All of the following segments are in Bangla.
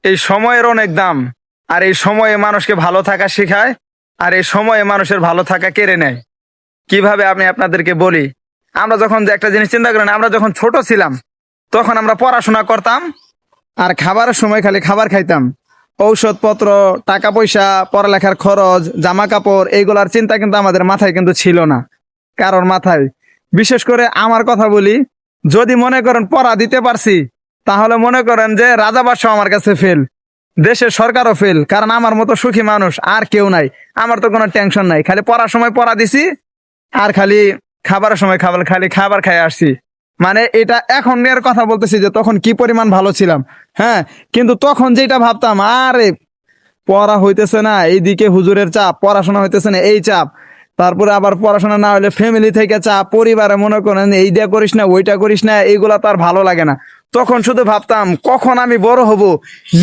এই সময়ের অনেক দাম। আর এই সময়ে মানুষকে ভালো থাকা শেখায়, আর এই সময়ে মানুষের ভালো থাকা কেড়ে নেয়। কিভাবে আমি আপনাদেরকে বলি। আমরা যখন যে একটা জিনিস চিন্তা করেন, আমরা যখন ছোট ছিলাম তখন আমরা পড়াশোনা করতাম আর খাবারের সময় খালি খাবার খাইতাম। ঔষধপত্র, টাকা পয়সা, পড়ালেখার খরচ, জামা কাপড়, এইগুলার চিন্তা কিন্তু আমাদের মাথায় কিন্তু ছিল না, কারোর মাথায়। বিশেষ করে আমার কথা বলি, যদি মনে করেন পড়া দিতে পারছি, তাহলে মনে করেন যে রাজা বাদশাহ আমার কাছে ফেল, দেশের সরকারও ফেল। কারণ আমার মতো সুখী মানুষ আর কেউ নাই। আমার তো কোনো টেনশন নাই, খালি পড়ার সময় পড়া দিছি আর খালি খাবারের সময় খালি খাবার খাই আসছি। মানে এটা এখন এর কথা বলতেছি যে তখন কি পরিমাণ ভালো ছিলাম। হ্যাঁ, কিন্তু তখন যেটা ভাবতাম, আরে পড়া হইতেছে না, এইদিকে হুজুরের চাপ, পড়াশোনা হইতেছে না এই চাপ, তারপরে আবার পড়াশোনা না হলে ফ্যামিলি থেকে চাপ, পরিবারে মনে করেন এইটা করিস না ওইটা করিস না, এইগুলা তো আর ভালো লাগে না। তখন শুধু ভাবতাম কখন আমি বড় হব,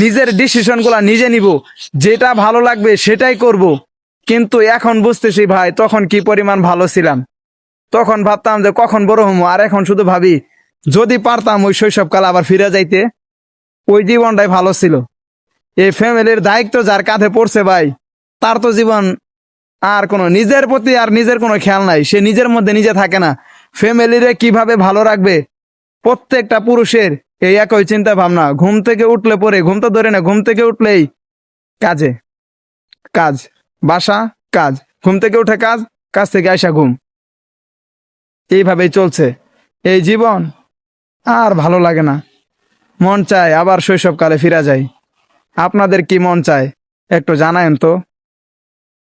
নিজের ডিসিশন গুলা নিজে নিব, যেটা ভালো লাগবে সেটাই করব। কিন্তু এখন বুঝতেছি ভাই তখন কি পরিমাণ ভালো ছিলাম। তখন ভাবতাম যে কখন বড় হবো, আর এখন শুধু ভাবি যদি পারতাম ওই শৈশবকাল আবার ফিরে যাইতে, ওই জীবনটাই ভালো ছিল। এই ফ্যামিলির দায়িত্ব যার কাঁধে পড়ছে ভাই, তার তো জীবন আর কোনো নিজের প্রতি আর নিজের কোনো খেয়াল নাই। সে নিজের মধ্যে নিজে থাকে না, ফ্যামিলিরে কিভাবে ভালো রাখবে। প্রত্যেকটা পুরুষের এই একই চিন্তা ভাবনা। ঘুম থেকে উঠলে পরে, ঘুম তো ধরে না, ঘুম থেকে উঠলেই কাজে কাজ, বাসা কাজ, ঘুম থেকে উঠে কাজ, কাজ থেকে আইসা ঘুম, এইভাবেই চলছে এই জীবন। আর ভালো লাগে না, মন চায় আবার শৈশবকালে ফিরা যায়। আপনাদের কি মন চায় একটু জানায়েন তো।